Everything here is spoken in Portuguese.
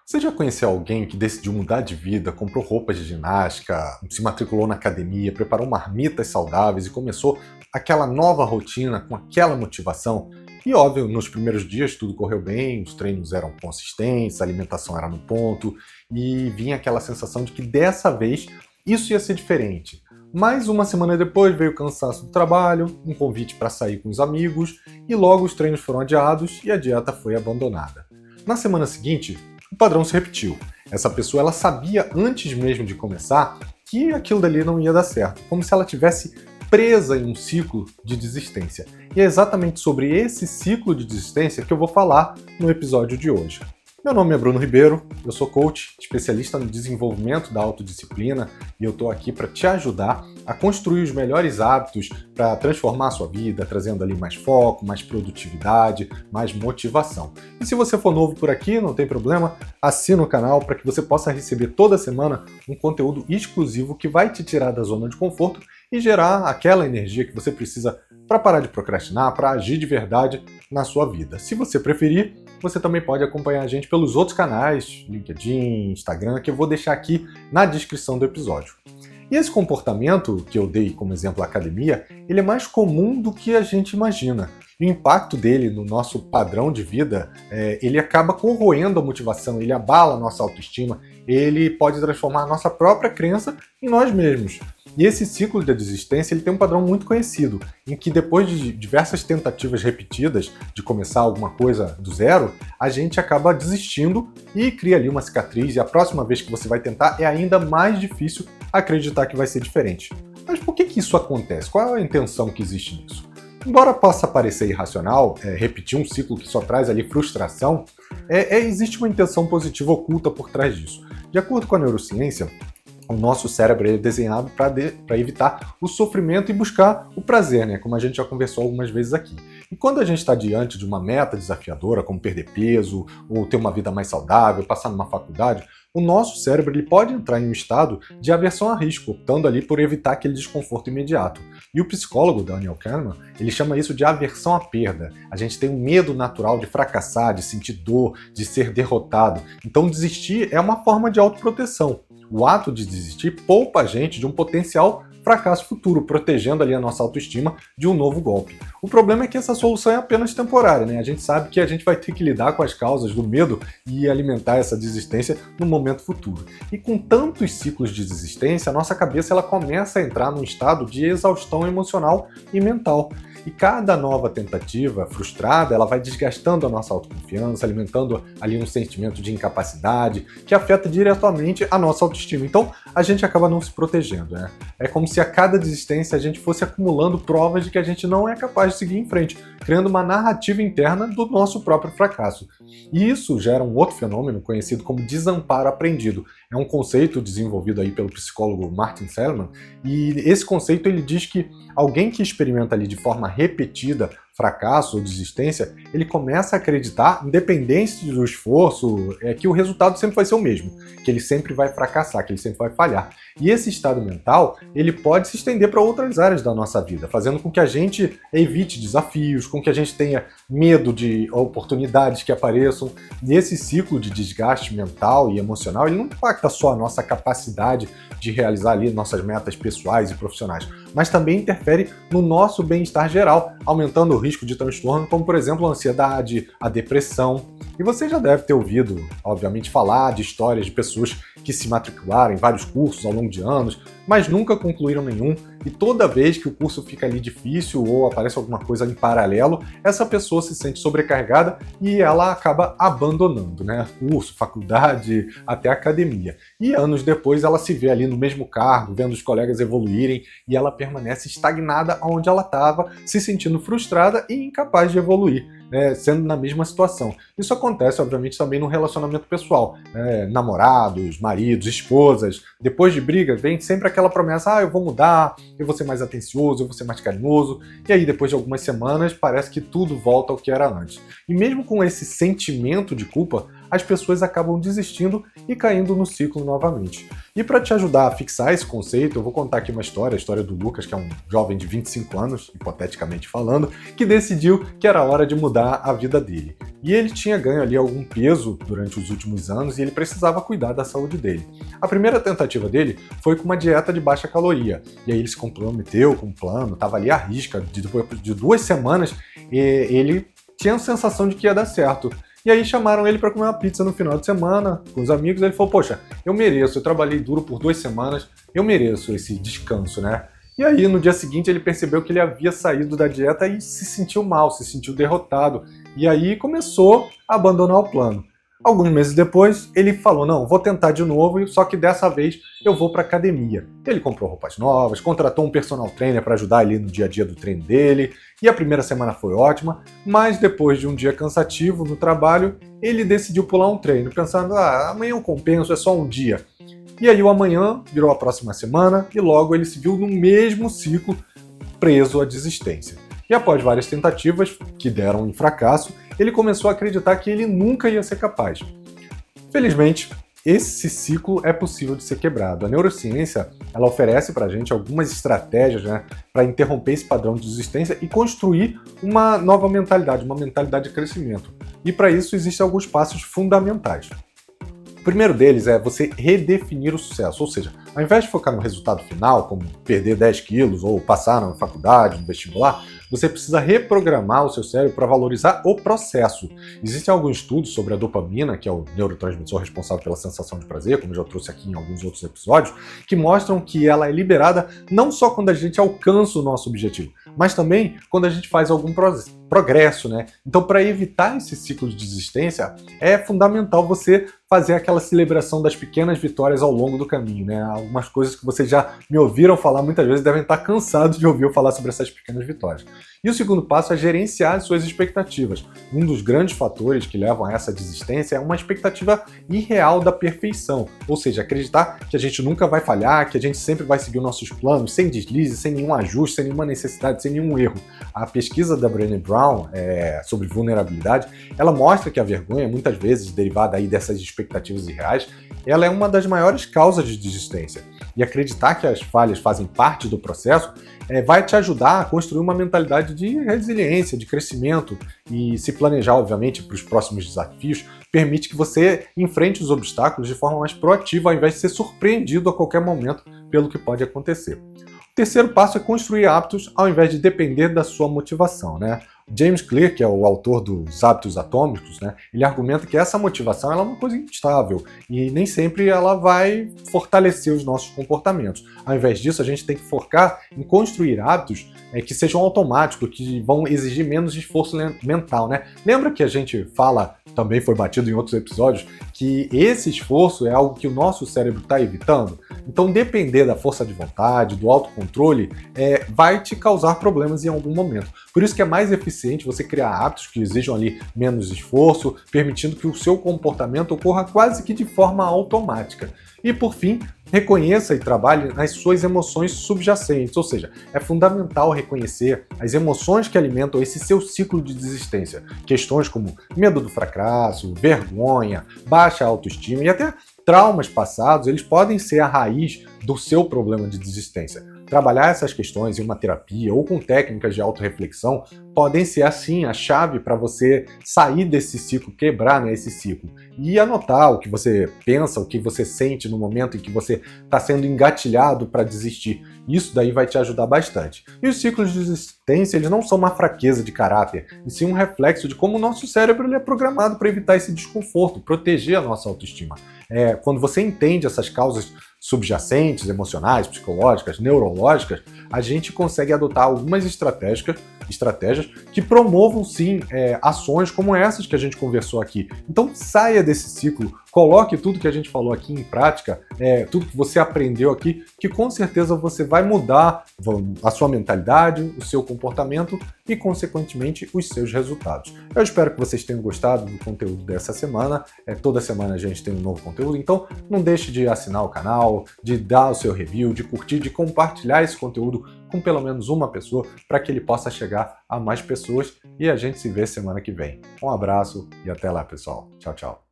Você já conheceu alguém que decidiu mudar de vida, comprou roupas de ginástica, se matriculou na academia, preparou marmitas saudáveis e começou aquela nova rotina com aquela motivação? E óbvio, nos primeiros dias tudo correu bem, os treinos eram consistentes, a alimentação era no ponto e vinha aquela sensação de que dessa vez isso ia ser diferente. Mas uma semana depois veio o cansaço do trabalho, um convite para sair com os amigos e logo os treinos foram adiados e a dieta foi abandonada. Na semana seguinte, o padrão se repetiu. Essa pessoa ela sabia antes mesmo de começar que aquilo dali não ia dar certo, como se ela tivesse presa em um ciclo de desistência. E é exatamente sobre esse ciclo de desistência que eu vou falar no episódio de hoje. Meu nome é Bruno Ribeiro, eu sou coach, especialista no desenvolvimento da autodisciplina e eu estou aqui para te ajudar a construir os melhores hábitos para transformar a sua vida, trazendo ali mais foco, mais produtividade, mais motivação. E se você for novo por aqui, não tem problema, assina o canal para que você possa receber toda semana um conteúdo exclusivo que vai te tirar da zona de conforto e gerar aquela energia que você precisa para parar de procrastinar, para agir de verdade na sua vida. Se você preferir, você também pode acompanhar a gente pelos outros canais, LinkedIn, Instagram, que eu vou deixar aqui na descrição do episódio. E esse comportamento, que eu dei como exemplo a academia, ele é mais comum do que a gente imagina. E o impacto dele no nosso padrão de vida, ele acaba corroendo a motivação, ele abala a nossa autoestima, ele pode transformar a nossa própria crença em nós mesmos. E esse ciclo da desistência ele tem um padrão muito conhecido, em que depois de diversas tentativas repetidas de começar alguma coisa do zero, a gente acaba desistindo e cria ali uma cicatriz, e a próxima vez que você vai tentar é ainda mais difícil acreditar que vai ser diferente. Mas por que isso acontece? Qual é a intenção que existe nisso? Embora possa parecer irracional, repetir um ciclo que só traz ali frustração, existe uma intenção positiva oculta por trás disso. De acordo com a neurociência, o nosso cérebro é desenhado para evitar o sofrimento e buscar o prazer, né? Como a gente já conversou algumas vezes aqui. E quando a gente está diante de uma meta desafiadora, como perder peso, ou ter uma vida mais saudável, passar numa faculdade, o nosso cérebro ele pode entrar em um estado de aversão a risco, optando ali por evitar aquele desconforto imediato. E o psicólogo Daniel Kahneman, ele chama isso de aversão à perda. A gente tem um medo natural de fracassar, de sentir dor, de ser derrotado. Então desistir é uma forma de autoproteção. O ato de desistir poupa a gente de um potencial fracasso futuro, protegendo ali a nossa autoestima de um novo golpe. O problema é que essa solução é apenas temporária, né? A gente sabe que a gente vai ter que lidar com as causas do medo e alimentar essa desistência no momento futuro. E com tantos ciclos de desistência, a nossa cabeça ela começa a entrar num estado de exaustão emocional e mental. E cada nova tentativa frustrada, ela vai desgastando a nossa autoconfiança, alimentando ali um sentimento de incapacidade, que afeta diretamente a nossa autoestima. Então, a gente acaba não se protegendo, né? É como se a cada desistência a gente fosse acumulando provas de que a gente não é capaz de seguir em frente, criando uma narrativa interna do nosso próprio fracasso. E isso gera um outro fenômeno conhecido como desamparo aprendido. É um conceito desenvolvido aí pelo psicólogo Martin Seligman, e esse conceito ele diz que alguém que experimenta ali de forma repetida fracasso ou desistência, ele começa a acreditar, independente do esforço, que o resultado sempre vai ser o mesmo, que ele sempre vai fracassar, que ele sempre vai falhar. E esse estado mental, ele pode se estender para outras áreas da nossa vida, fazendo com que a gente evite desafios, com que a gente tenha medo de oportunidades que apareçam. E esse ciclo de desgaste mental e emocional, ele não impacta só a nossa capacidade de realizar ali nossas metas pessoais e profissionais, mas também interfere no nosso bem-estar geral, aumentando o risco de transtorno, como por exemplo a ansiedade, a depressão. E você já deve ter ouvido, obviamente, falar de histórias de pessoas que se matricularam em vários cursos ao longo de anos, mas nunca concluíram nenhum, e toda vez que o curso fica ali difícil ou aparece alguma coisa em paralelo, essa pessoa se sente sobrecarregada e ela acaba abandonando, né? Curso, faculdade, até academia. E anos depois ela se vê ali no mesmo cargo, vendo os colegas evoluírem, e ela permanece estagnada onde ela estava, se sentindo frustrada e incapaz de evoluir, né? Sendo na mesma situação. Isso acontece, obviamente, também no relacionamento pessoal, né? Namorados, maridos, esposas. Depois de briga, vem sempre aquela promessa: eu vou mudar, eu vou ser mais atencioso, eu vou ser mais carinhoso. E aí, depois de algumas semanas, parece que tudo volta ao que era antes. E mesmo com esse sentimento de culpa, as pessoas acabam desistindo e caindo no ciclo novamente. E para te ajudar a fixar esse conceito, eu vou contar aqui uma história, a história do Lucas, que é um jovem de 25 anos, hipoteticamente falando, que decidiu que era hora de mudar a vida dele. E ele tinha ganho ali algum peso durante os últimos anos e ele precisava cuidar da saúde dele. A primeira tentativa dele foi com uma dieta de baixa caloria. E aí ele se comprometeu com um plano, estava ali à risca. Depois de 2 semanas, ele tinha a sensação de que ia dar certo. E aí chamaram ele para comer uma pizza no final de semana com os amigos. Ele falou, poxa, eu mereço, eu trabalhei duro por 2 semanas, eu mereço esse descanso, né? E aí no dia seguinte ele percebeu que ele havia saído da dieta e se sentiu mal, se sentiu derrotado. E aí começou a abandonar o plano. Alguns meses depois, ele falou, não, vou tentar de novo, só que dessa vez eu vou para academia. Ele comprou roupas novas, contratou um personal trainer para ajudar ele no dia a dia do treino dele, e a primeira semana foi ótima, mas depois de um dia cansativo no trabalho, ele decidiu pular um treino, pensando, amanhã eu compenso, é só um dia. E aí o amanhã virou a próxima semana, e logo ele se viu no mesmo ciclo, preso à desistência. E após várias tentativas, que deram em fracasso, ele começou a acreditar que ele nunca ia ser capaz. Felizmente, esse ciclo é possível de ser quebrado. A neurociência ela oferece para a gente algumas estratégias, né, para interromper esse padrão de desistência e construir uma nova mentalidade, uma mentalidade de crescimento. E para isso existem alguns passos fundamentais. O primeiro deles é você redefinir o sucesso, ou seja, ao invés de focar no resultado final, como perder 10 quilos ou passar na faculdade, no vestibular, você precisa reprogramar o seu cérebro para valorizar o processo. Existem alguns estudos sobre a dopamina, que é o neurotransmissor responsável pela sensação de prazer, como eu já trouxe aqui em alguns outros episódios, que mostram que ela é liberada não só quando a gente alcança o nosso objetivo, mas também quando a gente faz algum progresso, né? Então, para evitar esse ciclo de desistência, é fundamental você fazer aquela celebração das pequenas vitórias ao longo do caminho, né? Algumas coisas que vocês já me ouviram falar muitas vezes, devem estar cansados de ouvir eu falar sobre essas pequenas vitórias. E o segundo passo é gerenciar as suas expectativas. Um dos grandes fatores que levam a essa desistência é uma expectativa irreal da perfeição, ou seja, acreditar que a gente nunca vai falhar, que a gente sempre vai seguir os nossos planos, sem deslize, sem nenhum ajuste, sem nenhuma necessidade, sem nenhum erro. A pesquisa da Brené Brown sobre vulnerabilidade, ela mostra que a vergonha, muitas vezes derivada aí dessas expectativas irreais, ela é uma das maiores causas de desistência. E acreditar que as falhas fazem parte do processo vai te ajudar a construir uma mentalidade de resiliência, de crescimento, e se planejar, obviamente, para os próximos desafios, permite que você enfrente os obstáculos de forma mais proativa, ao invés de ser surpreendido a qualquer momento pelo que pode acontecer. O terceiro passo é construir hábitos ao invés de depender da sua motivação, né? James Clear, que é o autor dos Hábitos Atômicos, né, ele argumenta que essa motivação ela é uma coisa instável e nem sempre ela vai fortalecer os nossos comportamentos. Ao invés disso, a gente tem que focar em construir hábitos que sejam automáticos, que vão exigir menos esforço mental, né? Lembra que a gente fala, também foi batido em outros episódios, que esse esforço é algo que o nosso cérebro está evitando? Então, depender da força de vontade, do autocontrole, vai te causar problemas em algum momento. Por isso que é mais eficiente você criar hábitos que exijam ali menos esforço, permitindo que o seu comportamento ocorra quase que de forma automática. E por fim, reconheça e trabalhe nas suas emoções subjacentes, ou seja, é fundamental reconhecer as emoções que alimentam esse seu ciclo de desistência. Questões como medo do fracasso, vergonha, baixa autoestima e até traumas passados, eles podem ser a raiz do seu problema de desistência. Trabalhar essas questões em uma terapia ou com técnicas de autorreflexão podem ser, assim, a chave para você sair desse ciclo, quebrar, né, esse ciclo. E anotar o que você pensa, o que você sente no momento em que você está sendo engatilhado para desistir. Isso daí vai te ajudar bastante. E os ciclos de desistência, eles não são uma fraqueza de caráter, e sim um reflexo de como o nosso cérebro ele é programado para evitar esse desconforto, proteger a nossa autoestima. Quando você entende essas causas subjacentes, emocionais, psicológicas, neurológicas, a gente consegue adotar algumas estratégias que promovam, sim, ações como essas que a gente conversou aqui. Então, saia desse ciclo, coloque tudo que a gente falou aqui em prática, tudo que você aprendeu aqui, que com certeza você vai mudar a sua mentalidade, o seu comportamento e, consequentemente, os seus resultados. Eu espero que vocês tenham gostado do conteúdo dessa semana. Toda semana a gente tem um novo conteúdo, então não deixe de assinar o canal, de dar o seu review, de curtir, de compartilhar esse conteúdo com pelo menos uma pessoa para que ele possa chegar a mais pessoas e a gente se vê semana que vem. Um abraço e até lá, pessoal. Tchau, tchau.